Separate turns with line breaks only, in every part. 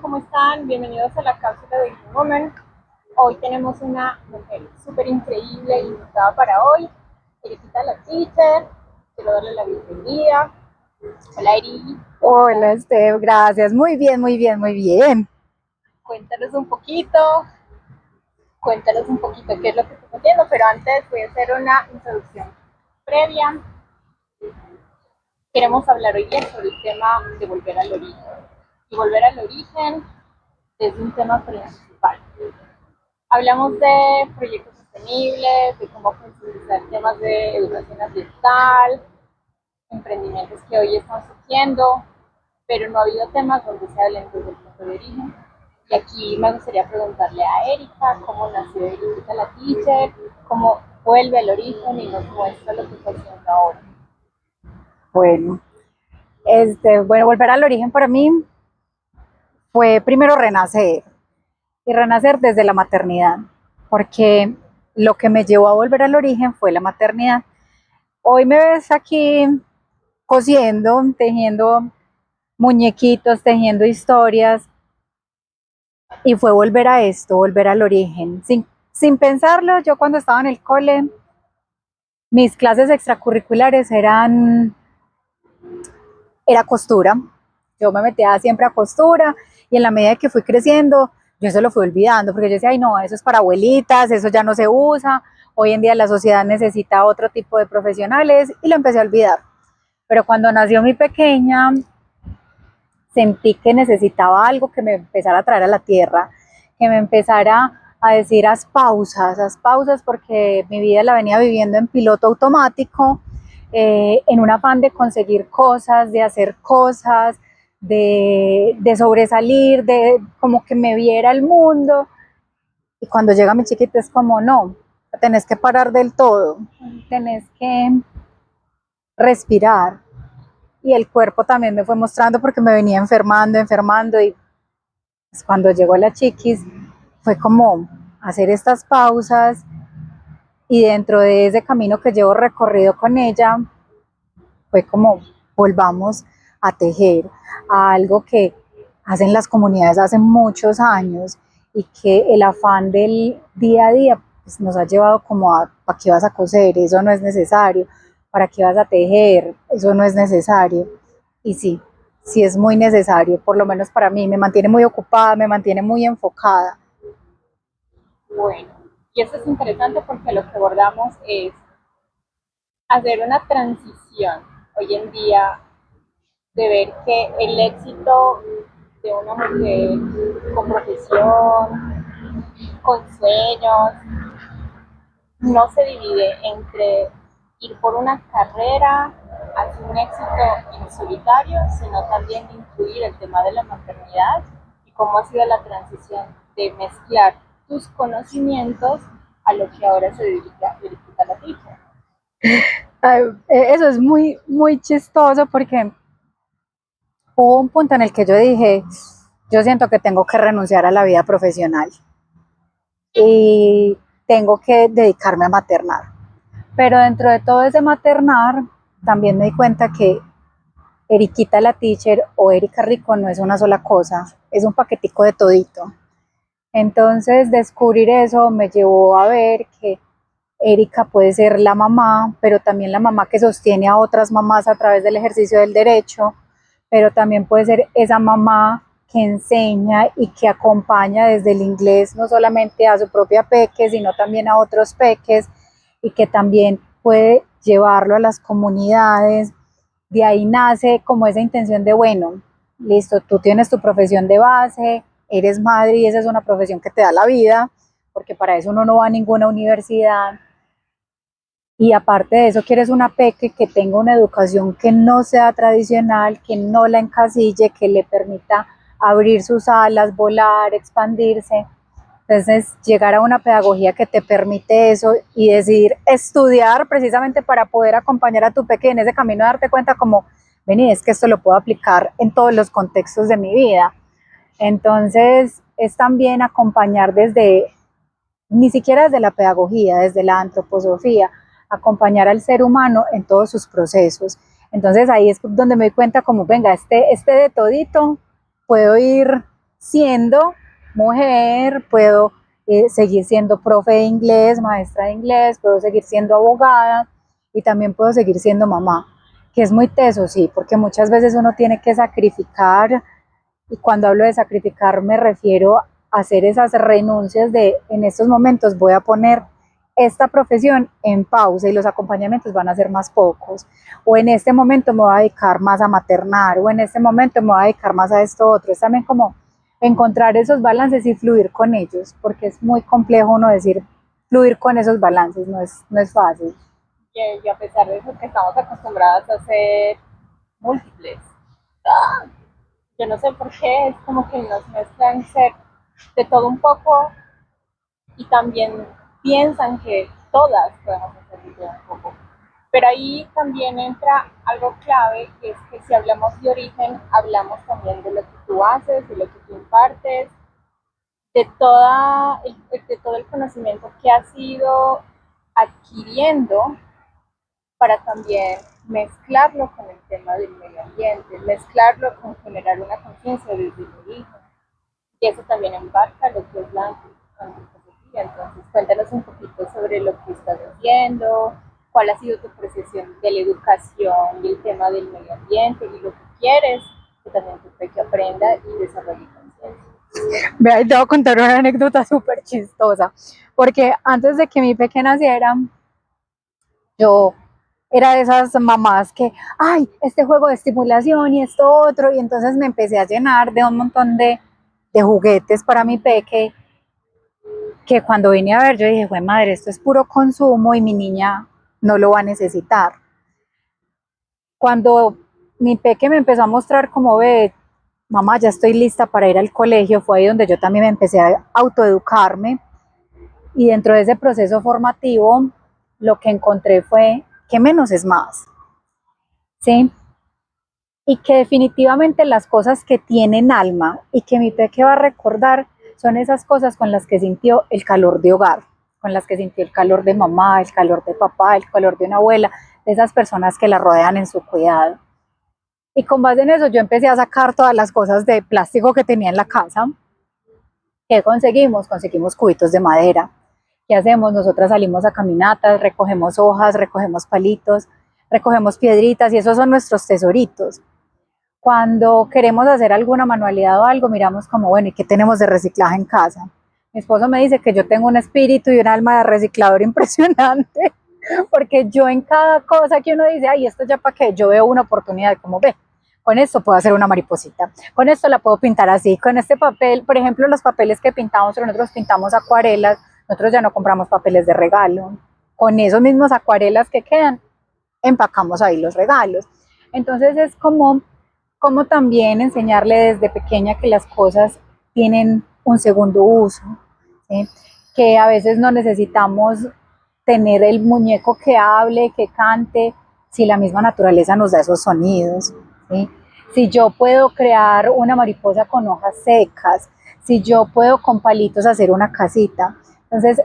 ¿cómo están? Bienvenidos a la cápsula de Green Woman. Hoy tenemos una mujer súper increíble invitada para hoy, Erika la Teacher. Quiero darle la bienvenida. Hola, Eri.
Hola, Steph, gracias. Muy bien, muy bien, muy bien.
Cuéntanos un poquito, qué es lo que estás haciendo, pero antes voy a hacer una introducción previa. Queremos hablar hoy día sobre el tema de volver al origen. Y volver al origen es un tema principal. Hablamos de proyectos sostenibles, de cómo flexibilizar temas de educación ambiental, emprendimientos que hoy están surgiendo, pero no ha habido temas donde se hablen desde el punto de origen. Y aquí me gustaría preguntarle a Erika cómo nació Erika la Teacher, cómo vuelve al origen y nos muestra lo que está haciendo ahora.
Bueno, bueno, volver al origen para mí fue primero renacer y renacer desde la maternidad, porque lo que me llevó a volver al origen fue la maternidad. Hoy me ves aquí cosiendo, tejiendo muñequitos, tejiendo historias, y fue volver a esto, volver al origen. Sin pensarlo, yo cuando estaba en el cole, mis clases extracurriculares era costura. Yo me metía siempre a costura y en la medida que fui creciendo, yo eso lo fui olvidando, porque yo decía, ay no, eso es para abuelitas, eso ya no se usa, hoy en día la sociedad necesita otro tipo de profesionales y lo empecé a olvidar. Pero cuando nació mi pequeña, sentí que necesitaba algo que me empezara a traer a la tierra, que me empezara a decir haz pausas, porque mi vida la venía viviendo en piloto automático, en un afán de conseguir cosas, de hacer cosas, de sobresalir, de como que me viera el mundo. Y cuando llega mi chiquita es como, no, tenés que parar del todo, tenés que respirar. Y el cuerpo también me fue mostrando porque me venía enfermando y pues cuando llegó la chiquis fue como hacer estas pausas y dentro de ese camino que llevo recorrido con ella fue como volvamos a tejer, a algo que hacen las comunidades hace muchos años y que el afán del día a día pues, nos ha llevado como a ¿para qué vas a coser? Eso no es necesario. ¿Para qué vas a tejer? Eso no es necesario. Y sí, sí es muy necesario, por lo menos para mí, me mantiene muy ocupada, me mantiene muy enfocada.
Bueno, y esto es interesante porque lo que abordamos es hacer una transición hoy en día de ver que el éxito de una mujer con profesión, con sueños, no se divide entre ir por una carrera hacia un éxito en solitario, sino también incluir el tema de la maternidad y cómo ha sido la transición de mezclar tus conocimientos a lo que ahora se dedica a la teacher.
Eso es muy, muy chistoso porque hubo un punto en el que yo dije, yo siento que tengo que renunciar a la vida profesional y tengo que dedicarme a maternar. Pero dentro de todo ese maternar, también me di cuenta que Eriquita la teacher o Erika Rico no es una sola cosa, es un paquetico de todito. Entonces descubrir eso me llevó a ver que Erika puede ser la mamá, pero también la mamá que sostiene a otras mamás a través del ejercicio del derecho, pero también puede ser esa mamá que enseña y que acompaña desde el inglés no solamente a su propia peque, sino también a otros peques y que también puede llevarlo a las comunidades. De ahí nace como esa intención de, bueno, listo, tú tienes tu profesión de base, eres madre y esa es una profesión que te da la vida, porque para eso uno no va a ninguna universidad. Y aparte de eso, quieres una peque que tenga una educación que no sea tradicional, que no la encasille, que le permita abrir sus alas, volar, expandirse. Entonces, llegar a una pedagogía que te permite eso y decidir estudiar precisamente para poder acompañar a tu peque en ese camino, darte cuenta como, vení, es que esto lo puedo aplicar en todos los contextos de mi vida. Entonces, es también acompañar desde, ni siquiera desde la pedagogía, desde la antroposofía, acompañar al ser humano en todos sus procesos. Entonces ahí es donde me doy cuenta como, venga, este de todito puedo ir siendo mujer, puedo seguir siendo profe de inglés, maestra de inglés, puedo seguir siendo abogada y también puedo seguir siendo mamá, que es muy teso, sí, porque muchas veces uno tiene que sacrificar, y cuando hablo de sacrificar me refiero a hacer esas renuncias de en estos momentos voy a poner esta profesión en pausa y los acompañamientos van a ser más pocos, o en este momento me voy a dedicar más a maternar, o en este momento me voy a dedicar más a esto otro. Es también como encontrar esos balances y fluir con ellos, porque es muy complejo uno decir fluir con esos balances, no es fácil.
Y a pesar de eso que estamos acostumbradas a hacer múltiples, yo no sé por qué, es como que nos mezclan ser de todo un poco y también piensan que todas podemos hacer de todo un poco. Pero ahí también entra algo clave, que es que si hablamos de origen, hablamos también de lo que tú haces, de lo que tú impartes, de todo el conocimiento que has ido adquiriendo para también mezclarlo con el tema del medio ambiente, mezclarlo con generar una conciencia desde el origen. Y eso también embarca lo que es la antroposofía. Entonces, cuéntanos un poquito sobre lo que estás haciendo, cuál ha sido tu percepción de la educación y el tema del medio ambiente y lo que quieres que también tu peque aprenda y desarrolle conciencia.
Vea, te voy a contar una anécdota súper chistosa, porque antes de que mi pequeña naciera, yo era de esas mamás que, ay, este juego de estimulación y esto otro, y entonces me empecé a llenar de un montón de juguetes para mi peque, que cuando vine a ver yo dije, fue madre, esto es puro consumo y mi niña no lo va a necesitar. Cuando mi peque me empezó a mostrar como ve, mamá, ya estoy lista para ir al colegio, fue ahí donde yo también me empecé a autoeducarme y dentro de ese proceso formativo lo que encontré fue que menos es más, ¿sí? Y que definitivamente las cosas que tienen alma y que mi peque va a recordar son esas cosas con las que sintió el calor de hogar, con las que sintió el calor de mamá, el calor de papá, el calor de una abuela, de esas personas que la rodean en su cuidado. Y con base en eso yo empecé a sacar todas las cosas de plástico que tenía en la casa. ¿Qué conseguimos? Conseguimos cubitos de madera. ¿Qué hacemos? Nosotras salimos a caminatas, recogemos hojas, recogemos palitos, recogemos piedritas y esos son nuestros tesoritos. Cuando queremos hacer alguna manualidad o algo, miramos como, bueno, ¿y qué tenemos de reciclaje en casa? Mi esposo me dice que yo tengo un espíritu y un alma de reciclador impresionante, porque yo en cada cosa que uno dice, ay, esto ya para qué, yo veo una oportunidad, como ve, con esto puedo hacer una mariposita, con esto la puedo pintar así, con este papel, por ejemplo, los papeles que pintamos, nosotros pintamos acuarelas, nosotros ya no compramos papeles de regalo, con esos mismos acuarelas que quedan, empacamos ahí los regalos. Entonces es como también enseñarle desde pequeña que las cosas tienen un segundo uso, ¿sí? Que a veces no necesitamos tener el muñeco que hable, que cante, si la misma naturaleza nos da esos sonidos, ¿sí? Si yo puedo crear una mariposa con hojas secas, si yo puedo con palitos hacer una casita. Entonces,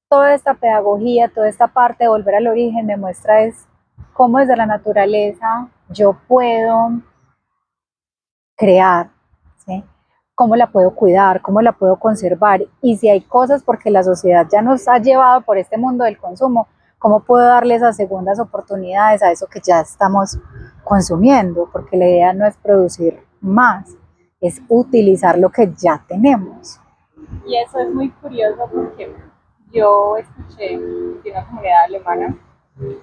toda esta pedagogía, toda esta parte de volver al origen demuestra es cómo desde la naturaleza yo puedo crear, ¿sí? Cómo la puedo cuidar, cómo la puedo conservar y si hay cosas porque la sociedad ya nos ha llevado por este mundo del consumo, cómo puedo darle esas segundas oportunidades a eso que ya estamos consumiendo, porque la idea no es producir más, es utilizar lo que ya tenemos.
Y eso es muy curioso porque yo escuché de una comunidad alemana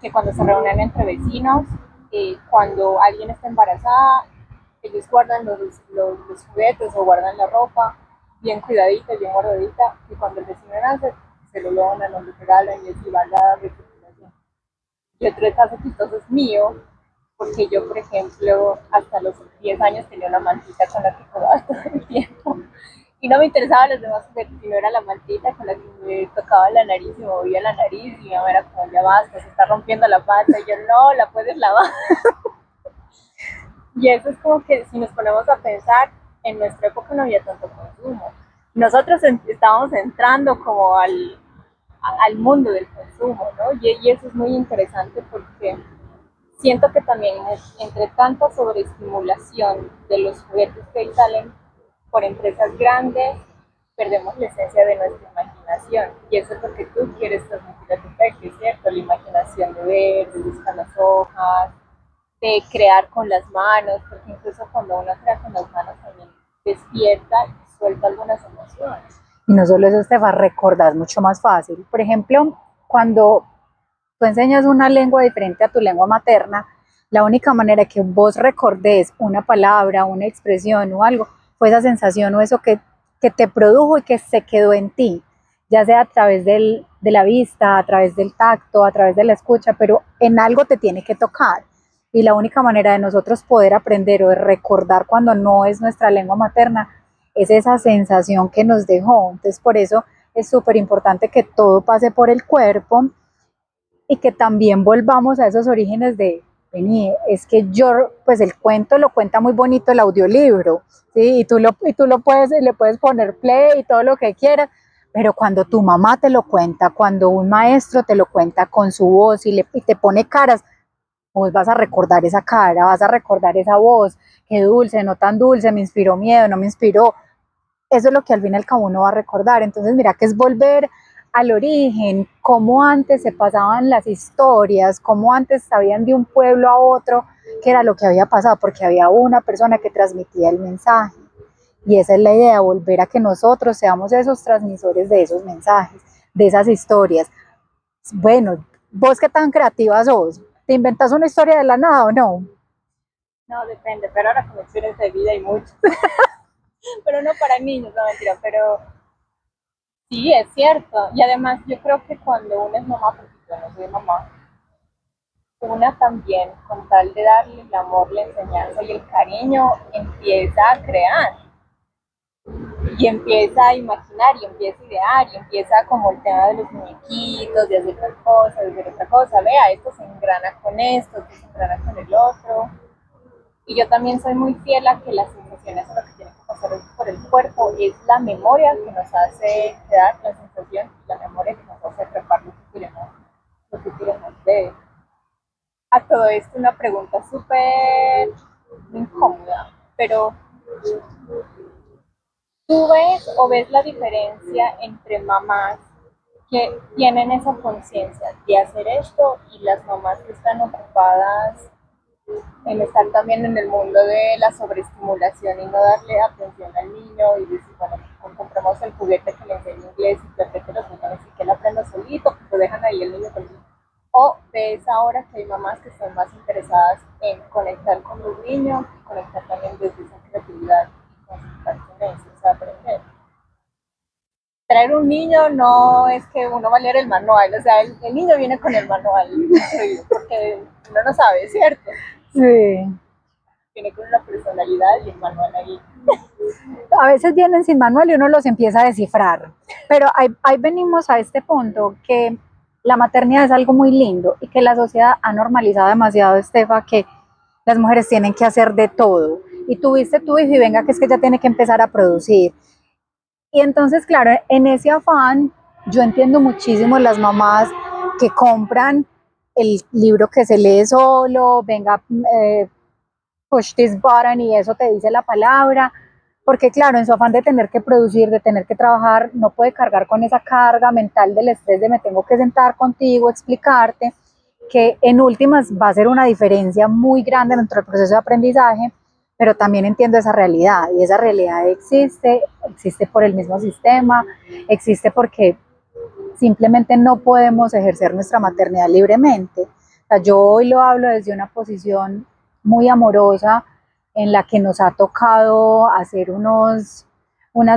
que cuando se reúnen entre vecinos, cuando alguien está embarazada, ellos guardan los juguetes o guardan la ropa bien cuidadita, bien guardadita, y cuando el vecino nace, se lo donan o lo regalan y así va la recuperación. Y otro caso chistoso es mío, porque yo, por ejemplo, hasta los 10 años tenía una mantita con la que jugaba todo el tiempo. Y no me interesaban los demás juguetes, sino era la mantita con la que me tocaba la nariz y me movía la nariz. Y mi mamá era como, ya basta, se está rompiendo la pata. Y yo, no, la puedes lavar. Y eso es como que si nos ponemos a pensar, en nuestra época no había tanto consumo. Nosotros estábamos entrando como al mundo del consumo, ¿no? Y eso es muy interesante porque siento que también entre tanta sobreestimulación de los juguetes que ahí salen, por empresas grandes perdemos la esencia de nuestra imaginación. Y eso es lo que tú quieres transmitir a tu peque, ¿cierto? La imaginación de ver, de buscar las hojas, de crear con las manos, porque incluso cuando uno crea con las manos también despierta y suelta algunas emociones.
Y no solo eso, te va a recordar mucho más fácil. Por ejemplo, cuando tú enseñas una lengua diferente a tu lengua materna, la única manera que vos recordes una palabra, una expresión o algo, fue esa sensación o eso que te produjo y que se quedó en ti, ya sea a través de la vista, a través del tacto, a través de la escucha, pero en algo te tiene que tocar. Y la única manera de nosotros poder aprender o de recordar cuando no es nuestra lengua materna es esa sensación que nos dejó. Entonces, por eso es súper importante que todo pase por el cuerpo y que también volvamos a esos orígenes de, vení, es que yo, pues el cuento lo cuenta muy bonito el audiolibro, ¿sí? Y tú lo puedes, le puedes poner play y todo lo que quieras, pero cuando tu mamá te lo cuenta, cuando un maestro te lo cuenta con su voz y te pone caras, vos vas a recordar esa cara, vas a recordar esa voz, qué dulce, no tan dulce, me inspiró miedo, no me inspiró. Eso es lo que al fin y al cabo uno va a recordar. Entonces, mira que es volver al origen, cómo antes se pasaban las historias, cómo antes sabían de un pueblo a otro qué era lo que había pasado, porque había una persona que transmitía el mensaje. Y esa es la idea, volver a que nosotros seamos esos transmisores de esos mensajes, de esas historias. Bueno, vos qué tan creativa sos, ¿te inventas una historia de la nada o no?
No, depende, pero ahora con experiencia de vida hay muchos. Pero no para niños, no mentira, pero sí, es cierto. Y además yo creo que cuando uno es mamá, porque yo no soy mamá, una también, con tal de darle el amor, la enseñanza y el cariño, empieza a crear. Y empieza a imaginar, y empieza a idear, y empieza como el tema de los muñequitos, de hacer otra cosa, de hacer otra cosa. Vea, esto se engrana con esto se engrana con el otro. Y yo también soy muy fiel a que las sensaciones son lo que tienen que pasar por el cuerpo. Es la memoria que nos hace quedar la sensación y la memoria que nos hace atrapar lo que queremos ver. A todo esto una pregunta súper incómoda, pero ¿tú ves o ves la diferencia entre mamás que tienen esa conciencia de hacer esto y las mamás que están ocupadas en estar también en el mundo de la sobreestimulación y no darle atención al niño y decir, bueno, compramos el juguete que le enseña inglés y perfecto los niños y que él aprenda solito, que lo dejan ahí el niño solito? O ves ahora que hay mamás que están más interesadas en conectar con los niños y conectar también desde esa creatividad y concentrarse en eso, o sea, aprender. Traer un niño no es que uno va a leer el manual, o sea, el niño viene con el manual, porque uno no sabe, ¿cierto?
Sí.
Tiene con una personalidad y el manual ahí.
A veces vienen sin manual y uno los empieza a descifrar, pero ahí venimos a este punto que la maternidad es algo muy lindo y que la sociedad ha normalizado demasiado, Estefa, que las mujeres tienen que hacer de todo. Y tuviste tu hijo y venga que es que ya tiene que empezar a producir. Y entonces, claro, en ese afán, yo entiendo muchísimo las mamás que compran el libro que se lee solo, venga, push this button y eso te dice la palabra, porque claro, en su afán de tener que producir, de tener que trabajar, no puede cargar con esa carga mental del estrés de me tengo que sentar contigo, explicarte, que en últimas va a ser una diferencia muy grande dentro del proceso de aprendizaje, pero también entiendo esa realidad y esa realidad existe por el mismo sistema, existe porque simplemente no podemos ejercer nuestra maternidad libremente. O sea, yo hoy lo hablo desde una posición muy amorosa en la que nos ha tocado hacer unas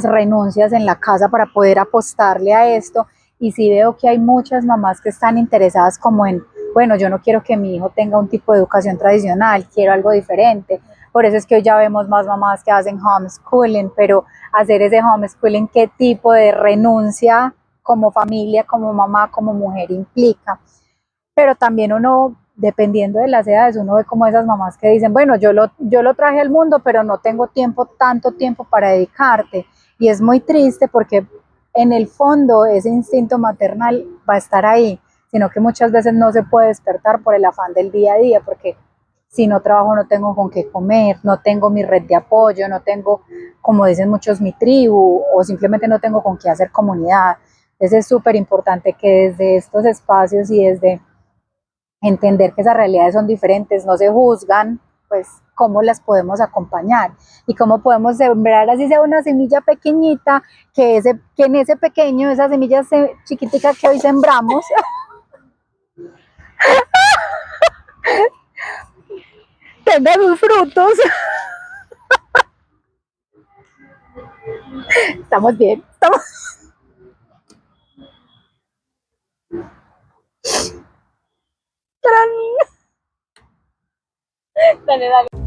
renuncias en la casa para poder apostarle a esto y sí veo que hay muchas mamás que están interesadas como en, bueno, yo no quiero que mi hijo tenga un tipo de educación tradicional, quiero algo diferente. Por eso es que hoy ya vemos más mamás que hacen homeschooling, pero hacer ese homeschooling, ¿qué tipo de renuncia como familia, como mamá, como mujer implica? Pero también uno, dependiendo de las edades, uno ve como esas mamás que dicen, bueno, yo lo traje al mundo, pero no tengo tiempo, tanto tiempo para dedicarte. Y es muy triste porque en el fondo ese instinto maternal va a estar ahí, sino que muchas veces no se puede despertar por el afán del día a día, porque si no trabajo no tengo con qué comer, no tengo mi red de apoyo, no tengo, como dicen muchos, mi tribu, o simplemente no tengo con qué hacer comunidad. Entonces es súper importante que desde estos espacios y desde entender que esas realidades son diferentes, no se juzgan, pues cómo las podemos acompañar y cómo podemos sembrar así sea una semilla pequeñita, que en ese pequeño, esa semilla chiquitica que hoy sembramos, tenga sus frutos. Estamos bien, estamos...
Dale, dale.